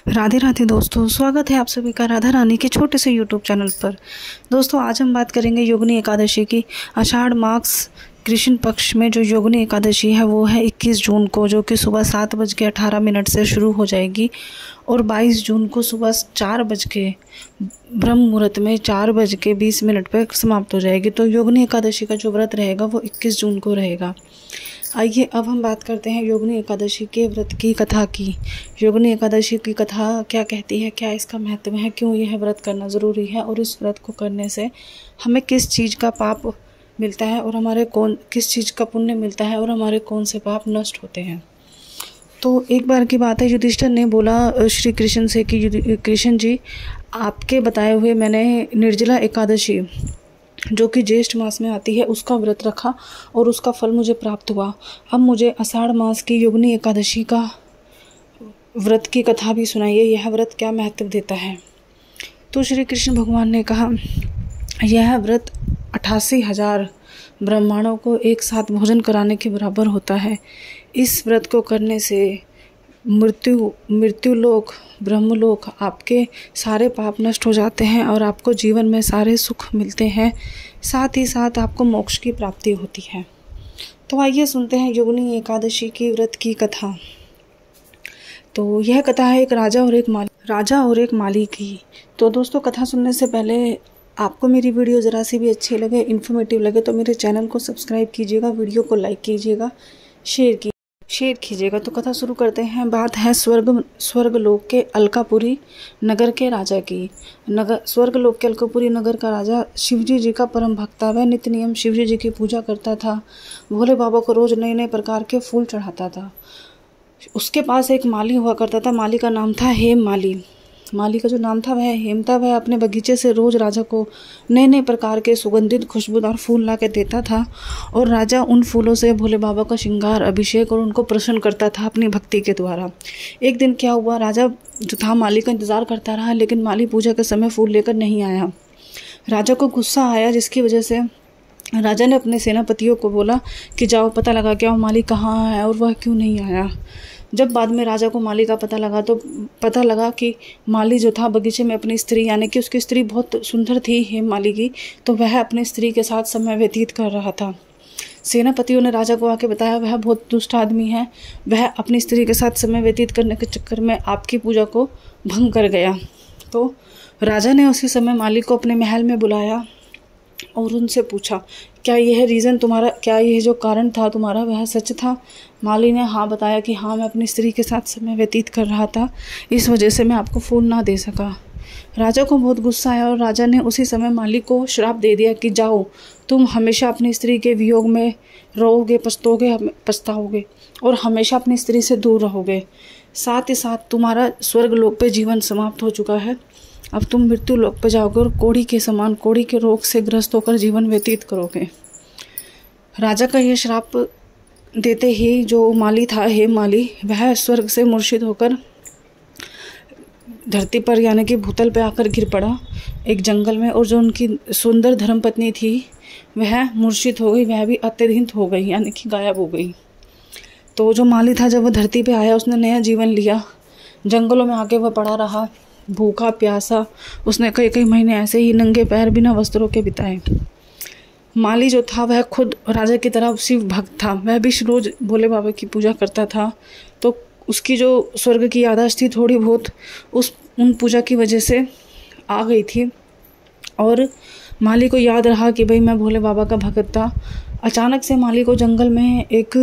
राधे राधे दोस्तों, स्वागत है आप सभी का राधा रानी के छोटे से यूट्यूब चैनल पर। दोस्तों, आज हम बात करेंगे योगिनी एकादशी की। आषाढ़ मास कृष्ण पक्ष में जो योगिनी एकादशी है वो है 21 जून को, जो कि सुबह 7:18 से शुरू हो जाएगी और 22 जून को सुबह 4 बज के ब्रह्म मुहूर्त में 4:20 पर समाप्त हो जाएगी। तो योगिनी एकादशी का जो व्रत रहेगा वो 21 जून को रहेगा। आइए अब हम बात करते हैं योगिनी एकादशी के व्रत की कथा की। योगिनी एकादशी की कथा क्या कहती है, क्या इसका महत्व है, क्यों यह व्रत करना ज़रूरी है और इस व्रत को करने से हमें किस चीज़ का पाप मिलता है और हमारे किस चीज़ का पुण्य मिलता है और हमारे कौन से पाप नष्ट होते हैं। तो एक बार की बात है, युधिष्ठिर ने बोला श्री कृष्ण से कि कृष्ण जी, आपके बताए हुए मैंने निर्जला एकादशी जो कि ज्येष्ठ मास में आती है उसका व्रत रखा और उसका फल मुझे प्राप्त हुआ। अब मुझे आषाढ़ मास की योगिनी एकादशी का व्रत की कथा भी सुनाइए, यह व्रत क्या महत्व देता है। तो श्री कृष्ण भगवान ने कहा, यह व्रत 88,000 ब्राह्मणों को एक साथ भोजन कराने के बराबर होता है। इस व्रत को करने से मृत्युलोक ब्रह्मलोक आपके सारे पाप नष्ट हो जाते हैं और आपको जीवन में सारे सुख मिलते हैं, साथ ही साथ आपको मोक्ष की प्राप्ति होती है। तो आइए सुनते हैं योगिनी एकादशी की व्रत की कथा। तो यह कथा है एक राजा और एक माली की। तो दोस्तों, कथा सुनने से पहले आपको मेरी वीडियो ज़रा सी भी अच्छी लगे, इन्फॉर्मेटिव लगे तो मेरे चैनल को सब्सक्राइब कीजिएगा, वीडियो को लाइक कीजिएगा, शेयर कीजिएगा। तो कथा शुरू करते हैं। बात है स्वर्गलोक के अलकापुरी नगर के राजा की। स्वर्गलोक के अलकापुरी नगर का राजा शिवजी जी का परम भक्त था। वह नित्य नियम शिवजी जी की पूजा करता था। भोले बाबा को रोज नए नए प्रकार के फूल चढ़ाता था। उसके पास एक माली हुआ करता था। माली का नाम था हेम माली। माली का जो नाम था वह हेम था। वह अपने बगीचे से रोज राजा को नए नए प्रकार के सुगंधित खुशबूदार फूल ला के देता था और राजा उन फूलों से भोले बाबा का श्रृंगार, अभिषेक और उनको प्रसन्न करता था अपनी भक्ति के द्वारा। एक दिन क्या हुआ, राजा जो था माली का इंतजार करता रहा, लेकिन माली पूजा के समय फूल लेकर नहीं आया। राजा को गुस्सा आया, जिसकी वजह से राजा ने अपने सेनापतियों को बोला कि जाओ पता लगा क्या माली कहाँ है और वह क्यों नहीं आया। जब बाद में राजा को माली का पता लगा कि माली जो था बगीचे में अपनी स्त्री, यानी कि उसकी स्त्री बहुत सुंदर थी हेम माली की, तो वह अपनी स्त्री के साथ समय व्यतीत कर रहा था। सेनापतियों ने राजा को आके बताया, वह बहुत दुष्ट आदमी है, वह अपनी स्त्री के साथ समय व्यतीत करने के चक्कर में आपकी पूजा को भंग कर गया। तो राजा ने उसी समय माली को अपने महल में बुलाया और उनसे पूछा, क्या यह जो कारण था तुम्हारा वह सच था। माली ने हाँ बताया कि हाँ, मैं अपनी स्त्री के साथ समय व्यतीत कर रहा था, इस वजह से मैं आपको फूल ना दे सका। राजा को बहुत गुस्सा आया और राजा ने उसी समय माली को श्राप दे दिया कि जाओ, तुम हमेशा अपनी स्त्री के वियोग में रहोगे, पछताओगे और हमेशा अपनी स्त्री से दूर रहोगे। साथ ही साथ तुम्हारा स्वर्गलोक पे जीवन समाप्त हो चुका है। अब तुम मृत्यु लोक पर जाओगे और कोढ़ी के समान, कोढ़ी के रोग से ग्रस्त होकर जीवन व्यतीत करोगे। राजा का यह श्राप देते ही जो माली था हेम माली, वह स्वर्ग से मूर्छित होकर धरती पर यानी कि भूतल पे आकर गिर पड़ा एक जंगल में। और जो उनकी सुंदर धर्मपत्नी थी वह मूर्छित हो गई, वह भी अत्यधिक हो गई, यानी कि गायब हो गई। तो जो माली था जब वह धरती पे आया, उसने नया जीवन लिया। जंगलों में आके वह पड़ा रहा, भूखा प्यासा। उसने कई महीने ऐसे ही नंगे पैर बिना वस्त्रों के बिताए। माली जो था वह खुद राजा की तरह शिव भक्त था। वह भी रोज भोले बाबा की पूजा करता था। तो उसकी जो स्वर्ग की याददाश्त थी थोड़ी बहुत उन पूजा की वजह से आ गई थी और माली को याद रहा कि भाई मैं भोले बाबा का भक्त था। अचानक से माली को जंगल में एक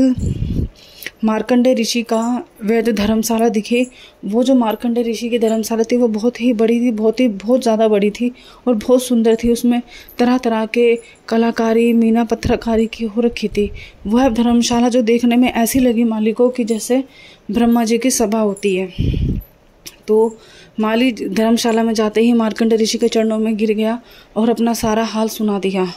मार्कंडे ऋषि का वैद्य धर्मशाला दिखी। वो जो मार्कंडे ऋषि की धर्मशाला थी वो बहुत ही बड़ी थी, बहुत ज़्यादा बड़ी थी और बहुत सुंदर थी। उसमें तरह तरह के कलाकारी, मीना पत्थरकारी की हो रखी थी। वह धर्मशाला जो देखने में ऐसी लगी माली को कि जैसे ब्रह्मा जी की सभा होती है। तो माली धर्मशाला में जाते ही मार्कंडे ऋषि के चरणों में गिर गया और अपना सारा हाल सुना दिया।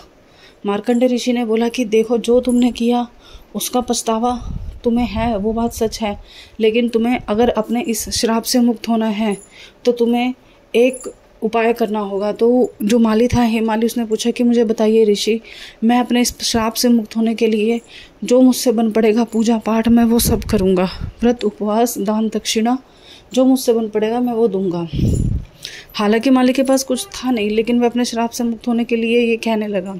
मार्कंडे ऋषि ने बोला कि देखो, जो तुमने किया उसका पछतावा तुम्हें है, वो बात सच है, लेकिन तुम्हें अगर अपने इस श्राप से मुक्त होना है तो तुम्हें एक उपाय करना होगा। तो जो माली था हे माली, उसने पूछा कि मुझे बताइए ऋषि, मैं अपने इस श्राप से मुक्त होने के लिए जो मुझसे बन पड़ेगा पूजा पाठ मैं वो सब करूँगा, व्रत उपवास दान दक्षिणा जो मुझसे बन पड़ेगा मैं वो दूंगा। हालांकि माली के पास कुछ था नहीं, लेकिन वह अपने श्राप से मुक्त होने के लिए ये कहने लगा।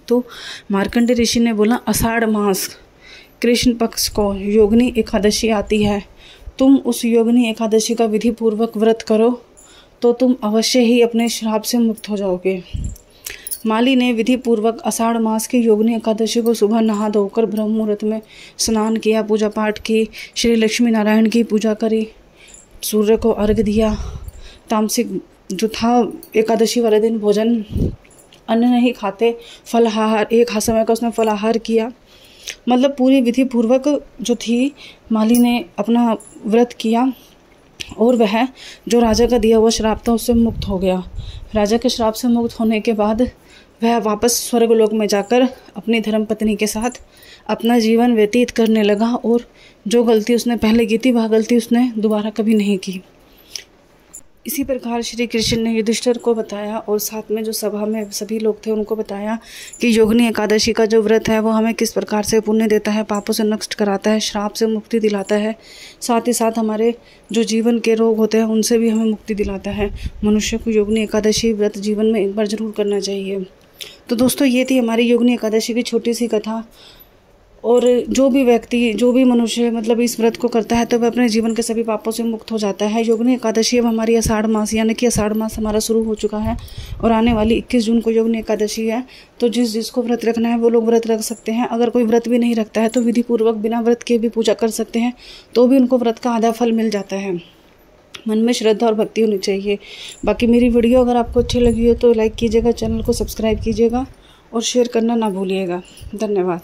तो मार्कंडेय ऋषि ने बोला, आषाढ़ मास कृष्ण पक्ष को योगिनी एकादशी आती है, तुम उस योगिनी एकादशी का विधि पूर्वक व्रत करो तो तुम अवश्य ही अपने श्राप से मुक्त हो जाओगे। माली ने विधि पूर्वक आषाढ़ मास की योगिनी एकादशी को सुबह नहा धोकर ब्रह्म मुहूर्त में स्नान किया, पूजा पाठ की, श्री लक्ष्मी नारायण की पूजा करी, सूर्य को अर्घ्य दिया। तामसिक जो था एकादशी वाले दिन भोजन अन्न नहीं खाते, फलाहार एक समय का उसने फलाहार किया। मतलब पूरी विधि पूर्वक जो थी माली ने अपना व्रत किया और वह जो राजा का दिया हुआ श्राप था उससे मुक्त हो गया। राजा के श्राप से मुक्त होने के बाद वह वापस स्वर्गलोक में जाकर अपनी धर्मपत्नी के साथ अपना जीवन व्यतीत करने लगा और जो गलती उसने पहले की थी वह गलती उसने दोबारा कभी नहीं की। इसी प्रकार श्री कृष्ण ने युधिष्ठिर को बताया और साथ में जो सभा में सभी लोग थे उनको बताया कि योगिनी एकादशी का जो व्रत है वो हमें किस प्रकार से पुण्य देता है, पापों से नष्ट कराता है, श्राप से मुक्ति दिलाता है, साथ ही साथ हमारे जो जीवन के रोग होते हैं उनसे भी हमें मुक्ति दिलाता है। मनुष्य को योगिनी एकादशी व्रत जीवन में एक बार जरूर करना चाहिए। तो दोस्तों ये थी हमारी योगिनी एकादशी की छोटी सी कथा। और जो भी व्यक्ति, जो भी मनुष्य मतलब इस व्रत को करता है तो वह अपने जीवन के सभी पापों से मुक्त हो जाता है। योगिनी एकादशी अब हमारी आषाढ़ मास यानी कि आषाढ़ मास हमारा शुरू हो चुका है और आने वाली 21 जून को योगिनी एकादशी है। तो जिसको व्रत रखना है वो लोग व्रत रख सकते हैं। अगर कोई व्रत भी नहीं रखता है तो विधि पूर्वक बिना व्रत के भी पूजा कर सकते हैं, तो भी उनको व्रत का आधा फल मिल जाता है। मन में श्रद्धा और भक्ति होनी चाहिए। बाकी मेरी वीडियो अगर आपको अच्छी लगी हो तो लाइक कीजिएगा, चैनल को सब्सक्राइब कीजिएगा और शेयर करना ना भूलिएगा। धन्यवाद।